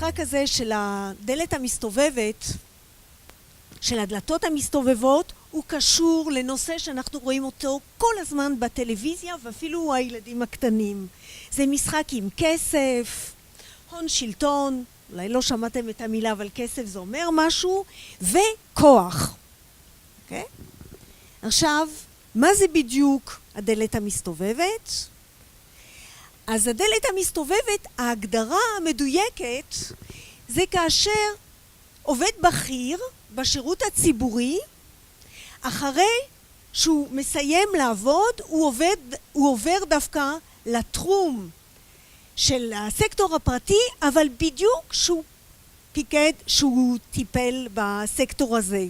המשחק הזה של הדלת המסתובבת, של הדלתות המסתובבות, הוא קשור לנושא שאנחנו רואים אותו כל הזמן בטלוויזיה, ואפילו הילדים הקטנים. זה משחק עם כסף, הון שלטון, אולי לא שמעתם את המילה, אבל כסף זה אומר משהו, וכוח. אוקיי? עכשיו, מה זה בדיוק הדלת המסתובבת? אז הדלת המסתובבת, ההגדרה המדויקת, זה כאשר עובד בכיר בשירות הציבורי, אחרי שהוא מסיים לעבוד, הוא עובר דווקא לתחום של הסקטור הפרטי, אבל בדיוק שהוא טיפל בסקטור הזה.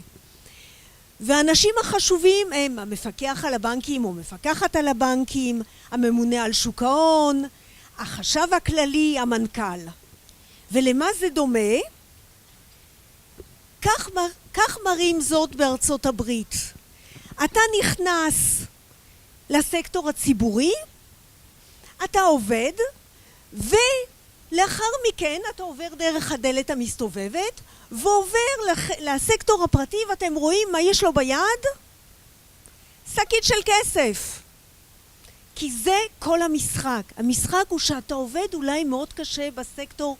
והאנשים החשובים הם המפקח על הבנקים או מפקחת על הבנקים, הממונה על שוק ההון, החשב הכללי, המנכ"ל. ולמה זה דומה? כך מראים זאת בארצות הברית. אתה נכנס לסקטור הציבורי, אתה עובד, ולאחר מכן אתה עובר דרך הדלת המסתובבת, ועובר לסקטור הפרטי, ואתם רואים מה יש לו ביד? שקית של כסף. כי זה כל המשחק. המשחק הוא שאתה עובד אולי מאוד קשה בסקטור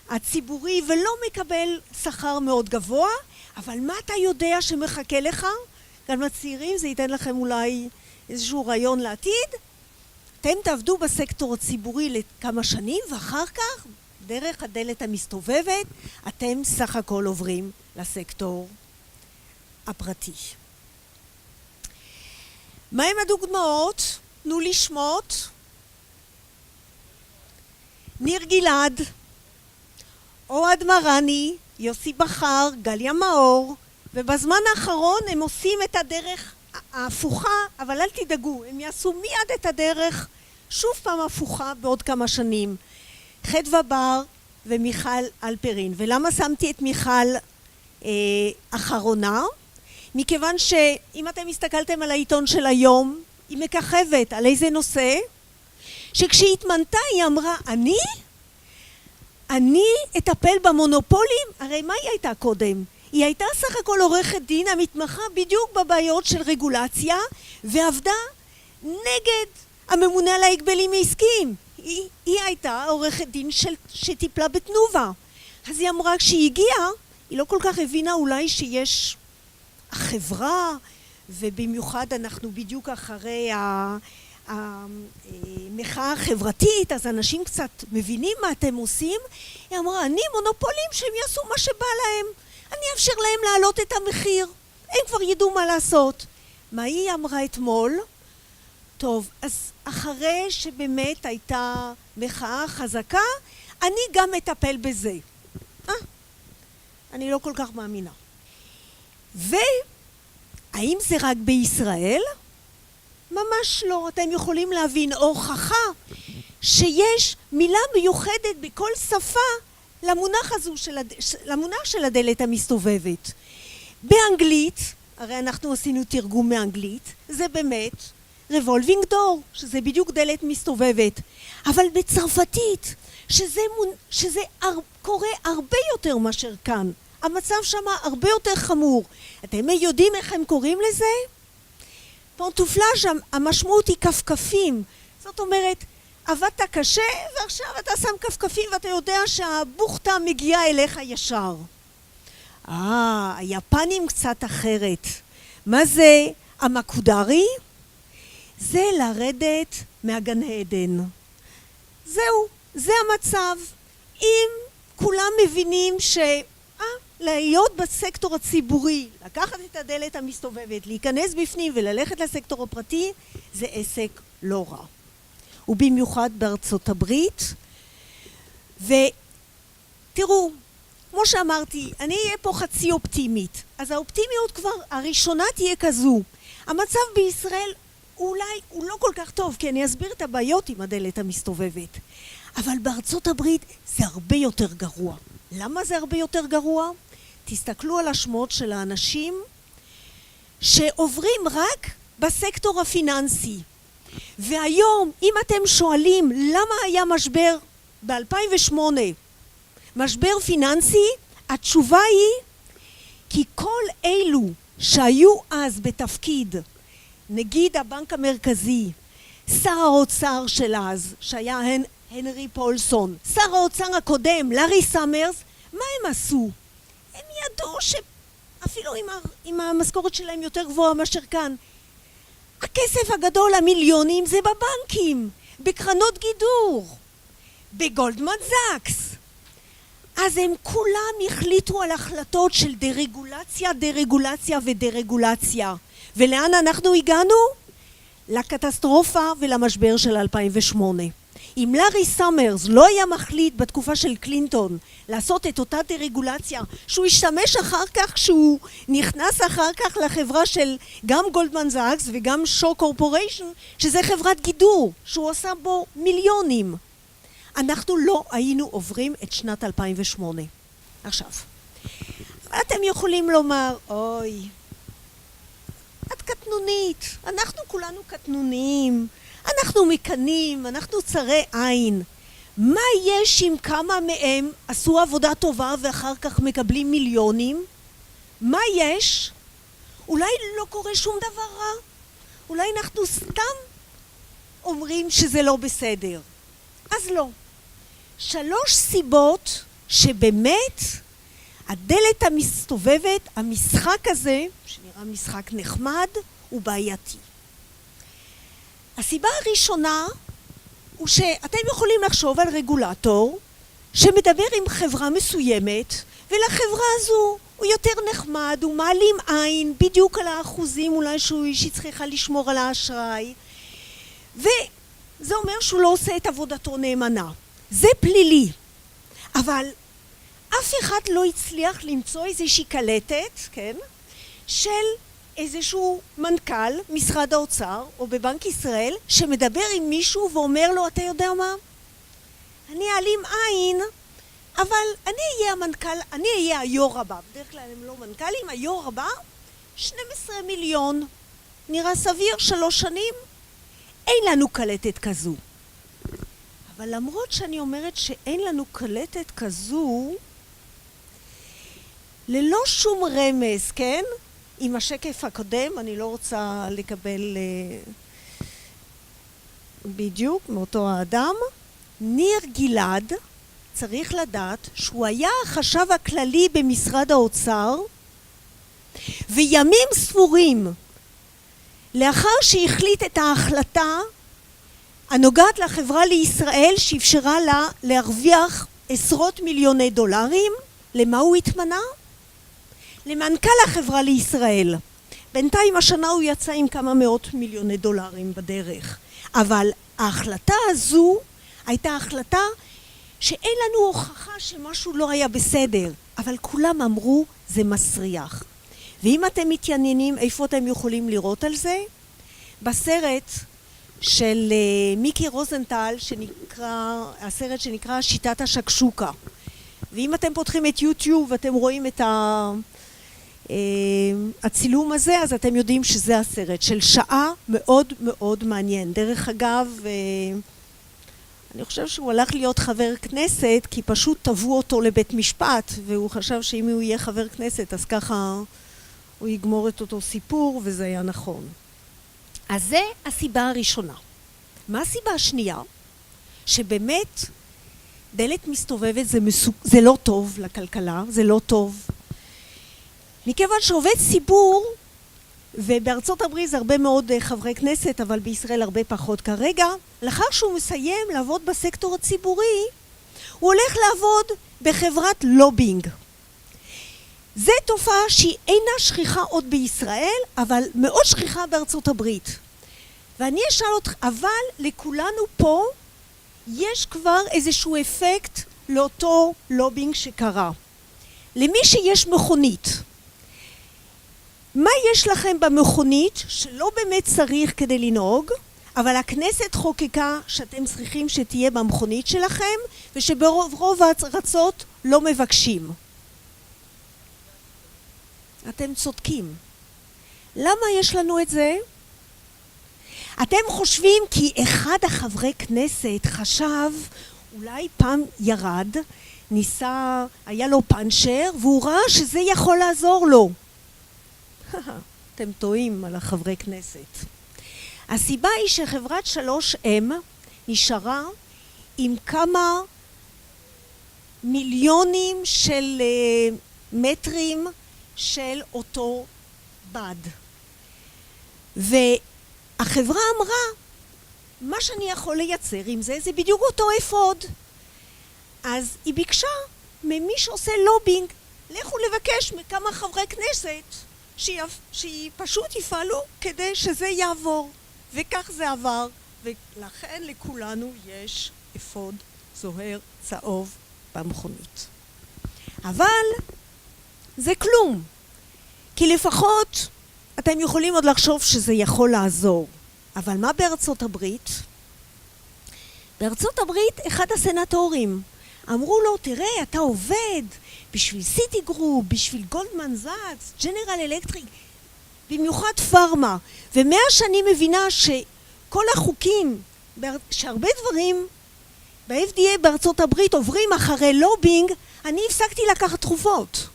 הציבורי, ולא מקבל שכר מאוד גבוה, אבל מה אתה יודע שמחכה לך? גם הצעירים, זה ייתן לכם אולי איזשהו רעיון לעתיד. אתם תעבדו בסקטור הציבורי לכמה שנים, ואחר כך, דרך הדלת המסתובבת, אתם סך הכל עוברים לסקטור הפרטי. מהם הדוגמאות? תנו לי שמות. ניר גלעד, אוהד מרני, יוסי בחר, גליה מאור, ובזמן האחרון הם עושים את הדרך ההפוכה, אבל אל תדאגו, הם יעשו מיד את הדרך שוב פעם הפוכה בעוד כמה שנים. חדווה בר ומיכל אלפרין. ולמה שמתי את מיכל אחרונה? מכיוון שאם אתם הסתכלתם על העיתון של היום, היא מככבת על איזה נושא? שכשהיא התמנתה היא אמרה, אני אטפל במונופולים. הרי מה היא הייתה קודם? היא הייתה סך הכל עורכת דין המתמחה בדיוק בבעיות של רגולציה, ועבדה נגד הממונה על ההגבלים העסקיים. היא הייתה עורכת דין שטיפלה בתנובה. אז היא אמרה, כשהיא הגיעה, היא לא כל כך הבינה אולי שיש החברה, ובמיוחד אנחנו בדיוק אחרי המחאה החברתית, אז אנשים קצת מבינים מה אתם עושים. היא אמרה, אני מונופולים שהם יעשו מה שבא להם. אני אאפשר להם להעלות את המחיר. הם כבר ידעו מה לעשות. מה היא אמרה אתמול? טוב, אז אחרי שבאמת הייתה מחאה חזקה, אני גם מטפל בזה. אני לא כל כך מאמינה. והאם זה רק בישראל? ממש לא. אתם יכולים להבין הוכחה שיש מילה מיוחדת בכל שפה למונח הזו למונח של הדלת המסתובבת. באנגלית, הרי אנחנו עשינו תרגום מאנגלית, זה באמת revolving door, שזה בדיוק דלת מסתובבת. אבל בצרפתית, שזה קורה הרבה יותר מאשר כאן. המצב שם הרבה יותר חמור. אתם יודעים איך הם קוראים לזה? פנטופלאז', המשמעות היא כפכפים. זאת אומרת, עבדת קשה ועכשיו אתה שם כפכפים ואתה יודע שהבוכתה מגיעה אליך ישר. היפנים קצת אחרת. מה זה המקודרי? זה לרדת מהגן עדן. זהו, זה המצב. אם כולם מבינים להיות בסקטור הציבורי, לקחת את הדלת המסתובבת, להיכנס בפנים וללכת לסקטור הפרטי, זה עסק לא רע. ובמיוחד בארצות הברית. ותראו, כמו שאמרתי, אני אהיה פה חצי אופטימית. אז האופטימיות כבר הראשונה תהיה כזו. המצב בישראל אולי הוא לא כל כך טוב, כי אני אסביר את הבעיות עם הדלת המסתובבת. אבל בארצות הברית זה הרבה יותר גרוע. למה זה הרבה יותר גרוע? תסתכלו על השמות של האנשים שעוברים רק בסקטור הפיננסי. והיום, אם אתם שואלים למה היה משבר ב-2008, משבר פיננסי, התשובה היא כי כל אלו שהיו אז בתפקיד, נגיד הבנק המרכזי, שר האוצר של אז, שהיה הנרי פולסון, שר האוצר הקודם, לארי סאמרס, מה הם עשו? הם ידעו שאפילו עם המשכורת שלהם יותר גבוהה מאשר כאן, הכסף הגדול, המיליונים, זה בבנקים, בקרנות גידור, בגולדמן זאקס. אז הם כולם החליטו על החלטות של דרגולציה, דרגולציה ודרגולציה. ולאן אנחנו הגענו? לקטסטרופה ולמשבר של 2008. אם לארי סאמרס לא היה מחליט בתקופה של קלינטון לעשות את אותה דרגולציה, שהוא השתמש אחר כך, כשהוא נכנס אחר כך לחברה של גם גולדמן זאקס וגם שו קורפוריישן, שזה חברת גידור, שהוא עשה בו מיליונים. אנחנו לא היינו עוברים את שנת 2008. עכשיו, אתם יכולים לומר, אוי, את קטנונית, אנחנו כולנו קטנונים, אנחנו מקנים, אנחנו צרי עין. מה יש אם כמה מהם עשו עבודה טובה ואחר כך מקבלים מיליונים? מה יש? אולי לא קורה שום דבר רע? אולי אנחנו סתם אומרים שזה לא בסדר. אז לא. 3 סיבות שבאמת הדלת המסתובבת, המשחק הזה, שנראה משחק נחמד, הוא בעייתי. הסיבה הראשונה הוא שאתם יכולים לחשוב על רגולטור שמדבר עם חברה מסוימת, ולחברה הזו הוא יותר נחמד, הוא מעלים עין בדיוק על האחוזים אולי שהיא צריכה לשמור על האשראי, וזה אומר שהוא לא עושה את עבודתו נאמנה. זה פלילי, אבל אף אחד לא הצליח למצוא איזושהי קלטת, כן, של איזשהו מנכ"ל משרד האוצר או בבנק ישראל שמדבר עם מישהו ואומר לו, אתה יודע מה? אני אעלים עין, אבל אני אהיה המנכ"ל, אני אהיה היו"ר הבא. בדרך כלל הם לא מנכ"לים, היו"ר הבא, 12 מיליון. נראה סביר, 3 שנים? אין לנו קלטת כזו. אבל למרות שאני אומרת שאין לנו קלטת כזו, ללא שום רמז, כן? עם השקף הקודם, אני לא רוצה לקבל בדיוק מאותו האדם. ניר גלעד, צריך לדעת שהוא היה החשב הכללי במשרד האוצר, וימים ספורים לאחר שהחליט את ההחלטה הנוגעת לחברה לישראל שאפשרה לה להרוויח עשרות מיליוני דולרים, למה הוא התמנה? למנכ"ל החברה לישראל. בינתיים השנה הוא יצא עם כמה מאות מיליוני דולרים בדרך. אבל ההחלטה הזו הייתה החלטה שאין לנו הוכחה שמשהו לא היה בסדר, אבל כולם אמרו זה מסריח. ואם אתם מתעניינים איפה אתם יכולים לראות על זה? בסרט של מיקי רוזנטל, הסרט שנקרא שיטת השקשוקה. ואם אתם פותחים את יוטיוב ואתם רואים את הצילום הזה, אז אתם יודעים שזה הסרט של שעה מאוד מאוד מעניין. דרך אגב, אני חושב שהוא הלך להיות חבר כנסת כי פשוט תבעו אותו לבית משפט, והוא חשב שאם הוא יהיה חבר כנסת אז ככה הוא יגמור את אותו סיפור, וזה היה נכון. אז זה הסיבה הראשונה. מה הסיבה השנייה? שבאמת דלת מסתובבת זה לא טוב לכלכלה, זה לא טוב. מכיוון שעובד ציבור, ובארצות הברית זה הרבה מאוד חברי כנסת, אבל בישראל הרבה פחות כרגע, לאחר שהוא מסיים לעבוד בסקטור הציבורי, הוא הולך לעבוד בחברת לובינג. זו תופעה שהיא אינה שכיחה עוד בישראל, אבל מאוד שכיחה בארצות הברית. ואני אשאל אותך, אבל לכולנו פה יש כבר איזשהו אפקט לאותו לובינג שקרה. למי שיש מכונית, מה יש לכם במכונית שלא באמת צריך כדי לנהוג, אבל הכנסת חוקקה שאתם צריכים שתהיה במכונית שלכם, ושברוב הארצות לא מבקשים? אתם צודקים. למה יש לנו את זה? אתם חושבים כי אחד החברי כנסת חשב, אולי פעם ירד, ניסה, היה לו פאנצ'ר, והוא ראה שזה יכול לעזור לו. אתם טועים על החברי כנסת. הסיבה היא שחברת 3M נשארה עם כמה מיליונים של מטרים של אותו בד. והחברה אמרה, מה שאני יכול לייצר עם זה, זה בדיוק אותו אפוד. אז היא ביקשה ממי שעושה לובינג, לכו לבקש מכמה חברי כנסת שפשוט יפעלו כדי שזה יעבור. וכך זה עבר, ולכן לכולנו יש אפוד זוהר צהוב במכונית. אבל זה כלום, כי לפחות אתם יכולים עוד לחשוב שזה יכול לעזור. אבל מה בארצות הברית? בארצות הברית אחד הסנטורים אמרו לו, תראה, אתה עובד בשביל סיטי גרופ, בשביל גולדמן זאקס, ג'נרל אלקטריק, במיוחד פארמה. ומאז שאני מבינה שכל החוקים, שהרבה דברים ב-FDA בארצות הברית עוברים אחרי לובינג, אני הפסקתי לקחת תרופות.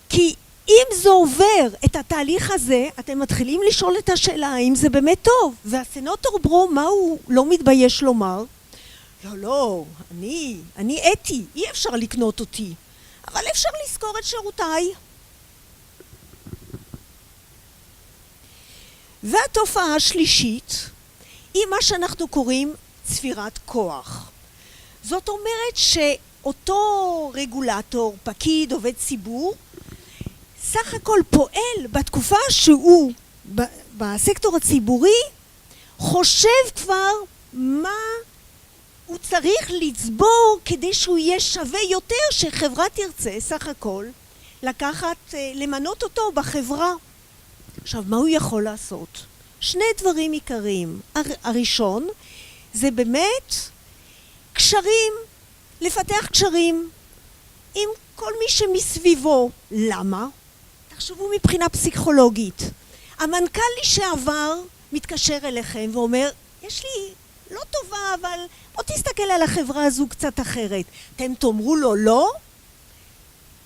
כי אם זה עובר את התהליך הזה, אתם מתחילים לשאול את השאלה האם זה באמת טוב. והסנטור ברו, מה הוא לא מתבייש לומר? לא, אני אתי, אי אפשר לקנות אותי, אבל אפשר לזכור את שירותיי. והתופעה השלישית היא מה שאנחנו קוראים צבירת כוח. זאת אומרת שאותו רגולטור, פקיד, עובד ציבור, סך הכל פועל בתקופה שהוא בסקטור הציבורי, חושב כבר מה הוא צריך לצבור כדי שהוא יהיה שווה יותר, שחברה תרצה סך הכל למנות אותו בחברה. עכשיו, מה הוא יכול לעשות? שני דברים עיקריים. הראשון זה באמת קשרים, לפתח קשרים עם כל מי שמסביבו. למה? תחשבו מבחינה פסיכולוגית. המנכ"ל לשעבר מתקשר אליכם ואומר, יש לי לא טובה, אבל בוא תסתכל על החברה הזו קצת אחרת. אתם תאמרו לו לא?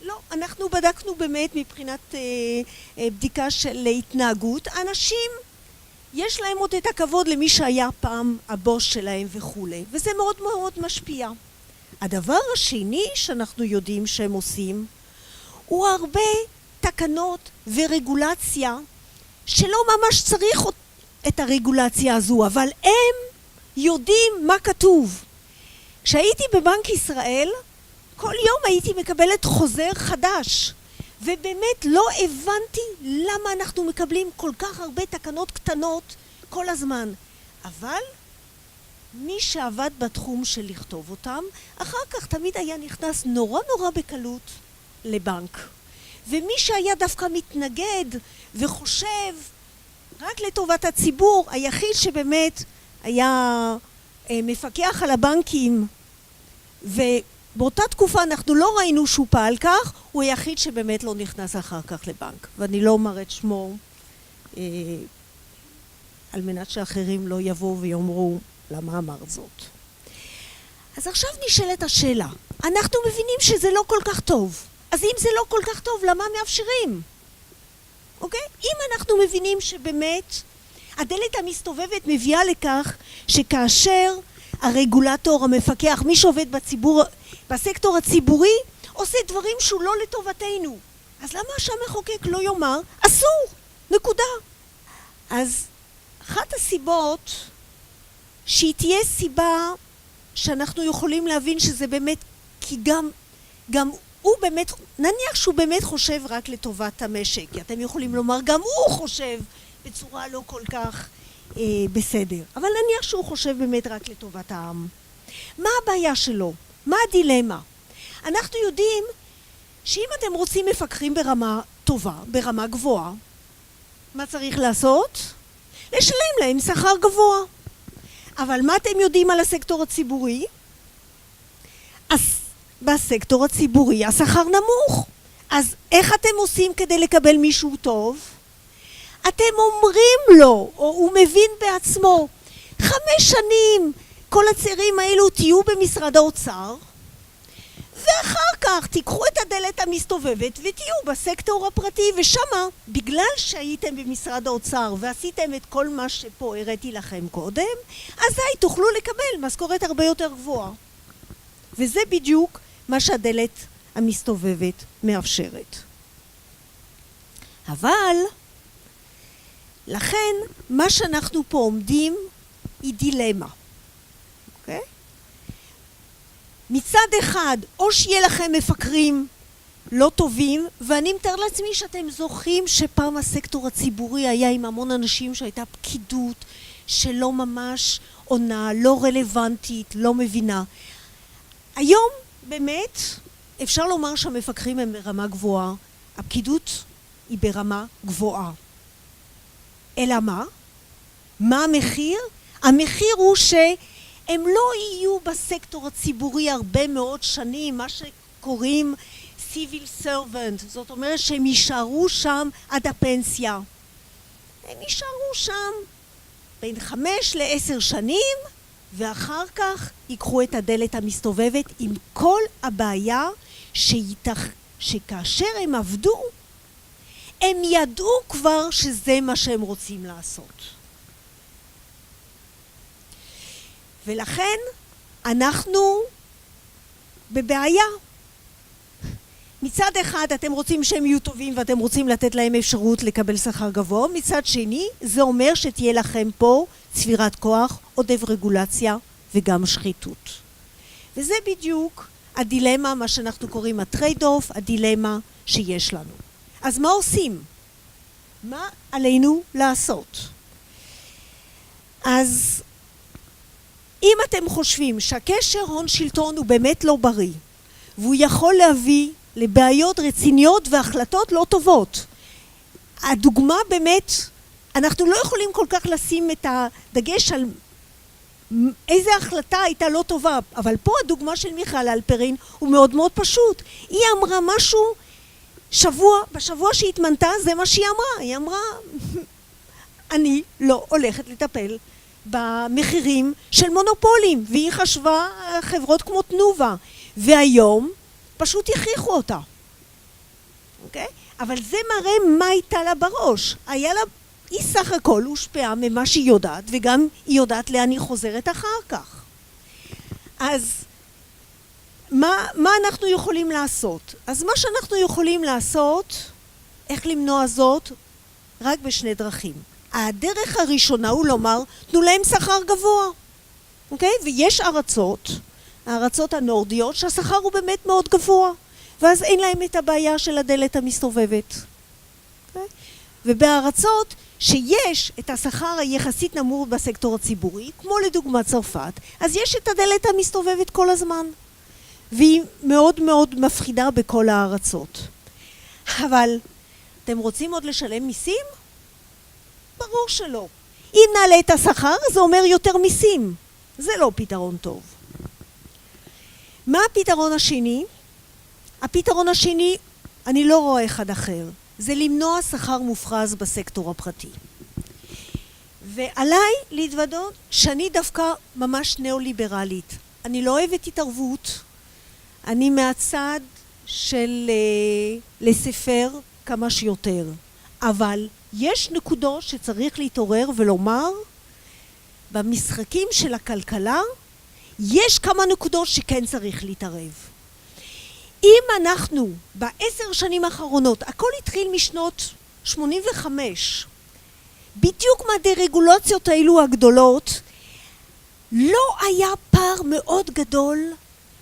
לא, אנחנו בדקנו באמת מבחינת בדיקה של התנהגות. אנשים, יש להם עוד את הכבוד למי שהיה פעם הבוס שלהם וכו'. וזה מאוד מאוד משפיע. הדבר השני שאנחנו יודעים שהם עושים, הוא הרבה תקנות ורגולציה, שלא ממש צריך את הרגולציה הזו, אבל הם יודעים מה כתוב. כשהייתי בבנק ישראל, כל יום הייתי מקבלת חוזר חדש, ובאמת לא הבנתי למה אנחנו מקבלים כל כך הרבה תקנות קטנות כל הזמן. אבל מי שעבד בתחום של לכתוב אותם, אחר כך תמיד היה נכנס נורא בקלות לבנק. ומי שהיה דווקא מתנגד וחושב רק לטובת הציבור, היחיד שבאמת היה מפקח על הבנקים, ובאותה תקופה אנחנו לא ראינו שהוא פעל כך, הוא היחיד שבאמת לא נכנס אחר כך לבנק. ואני לא אומר את שמו, על מנת שאחרים לא יבואו ויאמרו למה אמרת זאת. אז עכשיו נשאלת השאלה, אנחנו מבינים שזה לא כל כך טוב. אז אם זה לא כל כך טוב, למה מאפשרים? אוקיי? אם אנחנו מבינים שבאמת הדלת המסתובבת מביאה לכך שכאשר הרגולטור, המפקח, מי שעובד בסקטור הציבורי, עושה דברים שהוא לא לטובתנו. אז למה שהמחוקק לא יאמר? אסור! נקודה. אז אחת הסיבות שהיא תהיה סיבה שאנחנו יכולים להבין שזה באמת, כי גם הוא באמת, נניח שהוא באמת חושב רק לטובת המשק, כי אתם יכולים לומר גם הוא חושב בצורה לא כל כך בסדר, אבל נניח שהוא חושב באמת רק לטובת העם. מה הבעיה שלו? מה הדילמה? אנחנו יודעים שאם אתם רוצים מפקחים ברמה טובה, ברמה גבוהה, מה צריך לעשות? לשלם להם שכר גבוה. אבל מה אתם יודעים על הסקטור הציבורי? אז בסקטור הציבורי השכר נמוך. אז איך אתם עושים כדי לקבל מישהו טוב? אתם אומרים לו, או הוא מבין בעצמו, 5 שנים כל הצעירים האלו תהיו במשרד האוצר, ואחר כך תיקחו את הדלת המסתובבת ותהיו בסקטור הפרטי, ושמה, בגלל שהייתם במשרד האוצר ועשיתם את כל מה שפה הראיתי לכם קודם, אזי תוכלו לקבל משכורת הרבה יותר גבוהה. וזה בדיוק מה שהדלת המסתובבת מאפשרת. אבל לכן מה שאנחנו פה עומדים היא דילמה. אוקיי? מצד אחד, או שיהיה לכם מפקרים לא טובים, ואני מתאר לעצמי שאתם זוכרים שפעם הסקטור הציבורי היה עם המון אנשים שהייתה פקידות שלא ממש עונה, לא רלוונטית, לא מבינה. היום באמת אפשר לומר שהמפקרים הם ברמה גבוהה, הפקידות היא ברמה גבוהה. אלא מה? מה המחיר? המחיר הוא שהם לא יהיו בסקטור הציבורי הרבה מאוד שנים, מה שקוראים civil servant, זאת אומרת שהם יישארו שם עד הפנסיה. הם יישארו שם בין 5 ל10 שנים, ואחר כך ייקחו את הדלת המסתובבת עם כל הבעיה שכאשר הם עבדו, הם ידעו כבר שזה מה שהם רוצים לעשות. ולכן אנחנו בבעיה. מצד אחד אתם רוצים שהם יהיו טובים ואתם רוצים לתת להם אפשרות לקבל שכר גבוה, מצד שני זה אומר שתהיה לכם פה צבירת כוח, עודף רגולציה וגם שחיתות. וזה בדיוק הדילמה, מה שאנחנו קוראים הטרייד אוף, הדילמה שיש לנו. אז מה עושים? מה עלינו לעשות? אז אם אתם חושבים שהקשר הון שלטון הוא באמת לא בריא, והוא יכול להביא לבעיות רציניות והחלטות לא טובות, הדוגמה באמת, אנחנו לא יכולים כל כך לשים את הדגש על איזה החלטה הייתה לא טובה, אבל פה הדוגמה של מיכל אלפרין הוא מאוד מאוד פשוט. היא אמרה משהו בשבוע שהיא התמנתה, זה מה שהיא אמרה. היא אמרה, אני לא הולכת לטפל במחירים של מונופולים, והיא חשבה חברות כמו תנובה, והיום פשוט הכריחו אותה. אוקיי? אבל זה מראה מה הייתה לה בראש. היא סך הכל הושפעה ממה שהיא יודעת, וגם היא יודעת לאן היא חוזרת אחר כך. אז מה אנחנו יכולים לעשות? אז מה שאנחנו יכולים לעשות, איך למנוע זאת? רק בשני דרכים. הדרך הראשונה הוא לומר, תנו להם שכר גבוה. אוקיי? ויש הארצות הנורדיות, שהשכר הוא באמת מאוד גבוה. ואז אין להם את הבעיה של הדלת המסתובבת. אוקיי? ובארצות שיש את השכר היחסית נמוך בסקטור הציבורי, כמו לדוגמה צרפת, אז יש את הדלת המסתובבת כל הזמן. והיא מאוד מאוד מפחידה בכל הארצות. אבל אתם רוצים עוד לשלם מיסים? ברור שלא. אם נעלה את השכר זה אומר יותר מיסים. זה לא פתרון טוב. מה הפתרון השני? הפתרון השני, אני לא רואה אחד אחר. זה למנוע שכר מופרז בסקטור הפרטי. ועליי להתוודות שאני דווקא ממש ניאו-ליברלית. אני לא אוהבת התערבות. אני מהצד של לספר כמה שיותר. אבל יש נקודות שצריך להתעורר ולומר, במשחקים של הכלכלה, יש כמה נקודות שכן צריך להתערב. אם אנחנו ב10 שנים האחרונות, הכל התחיל משנות 85, בדיוק מהדרגולציות האלו הגדולות, לא היה פער מאוד גדול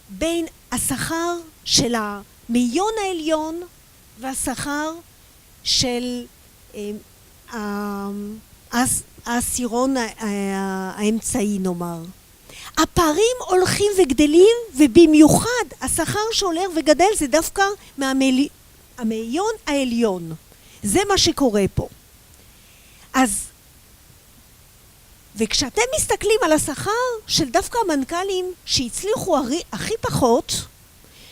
בין השכר של המאיון העליון והשכר של העשירון האמצעי נאמר. הפערים הולכים וגדלים, ובמיוחד השכר שהולך וגדל זה דווקא מהמאיון העליון. זה מה שקורה פה. אז וכשאתם מסתכלים על השכר של דווקא המנכ"לים שהצליחו הכי פחות,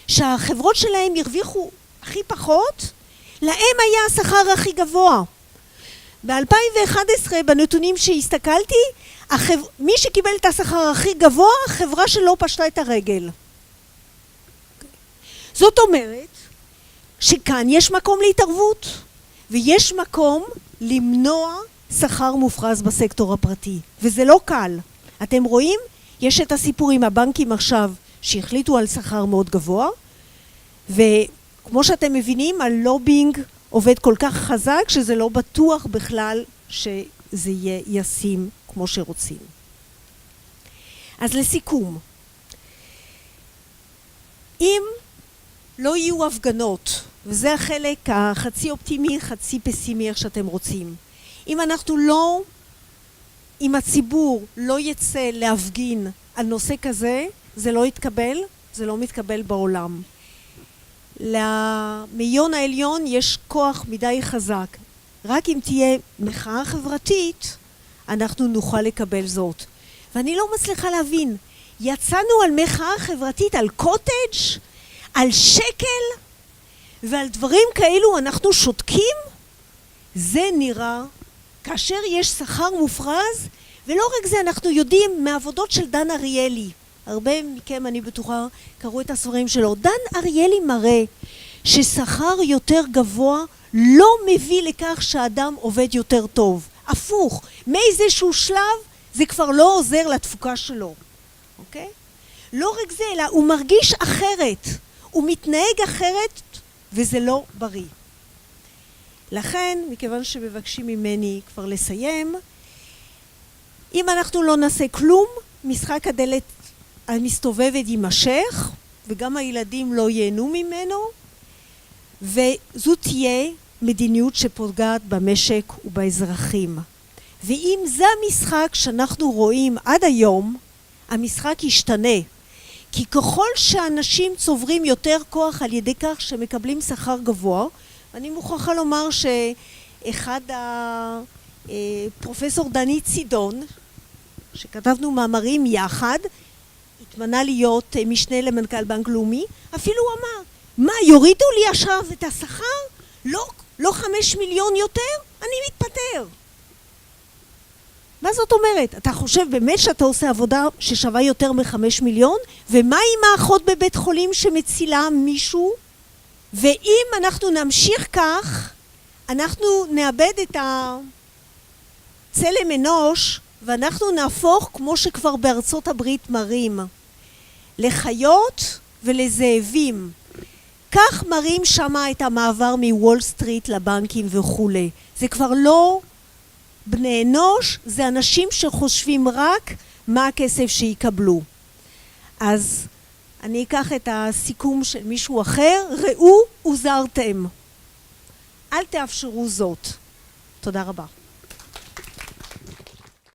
שהחברות שלהם הרוויחו הכי פחות, להם היה השכר הכי גבוה. ב-2011 בנתונים שהסתכלתי, מי שקיבל את השכר הכי גבוה, החברה שלו פשטה את הרגל. זאת אומרת שכאן יש מקום להתערבות, ויש מקום למנוע שכר מופרז בסקטור הפרטי, וזה לא קל. אתם רואים? יש את הסיפור עם הבנקים עכשיו שהחליטו על שכר מאוד גבוה, וכמו שאתם מבינים, הלובינג עובד כל כך חזק שזה לא בטוח בכלל שזה יהיה ישים כמו שרוצים. אז לסיכום, אם לא יהיו הפגנות, וזה החלק החצי אופטימי, חצי פסימי, איך שאתם רוצים, אם הציבור לא יצא להפגין על נושא כזה, זה לא יתקבל, זה לא מתקבל בעולם. למאיון העליון יש כוח מדי חזק. רק אם תהיה מחאה חברתית, אנחנו נוכל לקבל זאת. ואני לא מצליחה להבין, יצאנו על מחאה חברתית, על קוטג', על שקל, ועל דברים כאלו אנחנו שותקים? זה נראה, כאשר יש שכר מופרז, ולא רק זה, אנחנו יודעים מעבודות של דן אריאלי. הרבה מכם, אני בטוחה, קראו את הספרים שלו. דן אריאלי מראה ששכר יותר גבוה לא מביא לכך שהאדם עובד יותר טוב. הפוך, מאיזשהו שלב זה כבר לא עוזר לתפוקה שלו. אוקיי? לא רק זה, אלא הוא מרגיש אחרת, הוא מתנהג אחרת, וזה לא בריא. לכן, מכיוון שמבקשים ממני כבר לסיים, אם אנחנו לא נעשה כלום, משחק הדלת המסתובבת יימשך, וגם הילדים לא ייהנו ממנו, וזו תהיה מדיניות שפוגעת במשק ובאזרחים. ואם זה המשחק שאנחנו רואים עד היום, המשחק ישתנה. כי ככל שאנשים צוברים יותר כוח על ידי כך שמקבלים שכר גבוה, אני מוכרחה לומר שאחד פרופסור דני צידון, שכתבנו מאמרים יחד, התמנה להיות משנה למנכ"ל בנק לאומי, אפילו הוא אמר, מה, יורידו לי עכשיו את השכר? לא 5 מיליון יותר? אני מתפטר. מה זאת אומרת? אתה חושב באמת שאתה עושה עבודה ששווה יותר מ5 מיליון? ומה עם האחות בבית חולים שמצילה מישהו? ואם אנחנו נמשיך כך, אנחנו נאבד את הצלם אנוש, ואנחנו נהפוך, כמו שכבר בארצות הברית מראים, לחיות ולזאבים. כך מראים שמה את המעבר מוול סטריט לבנקים וכו'. זה כבר לא בני אנוש, זה אנשים שחושבים רק מה הכסף שיקבלו. אז אני אקח את הסיכום של מישהו אחר, ראו וזרתם. אל תאפשרו זאת. תודה רבה.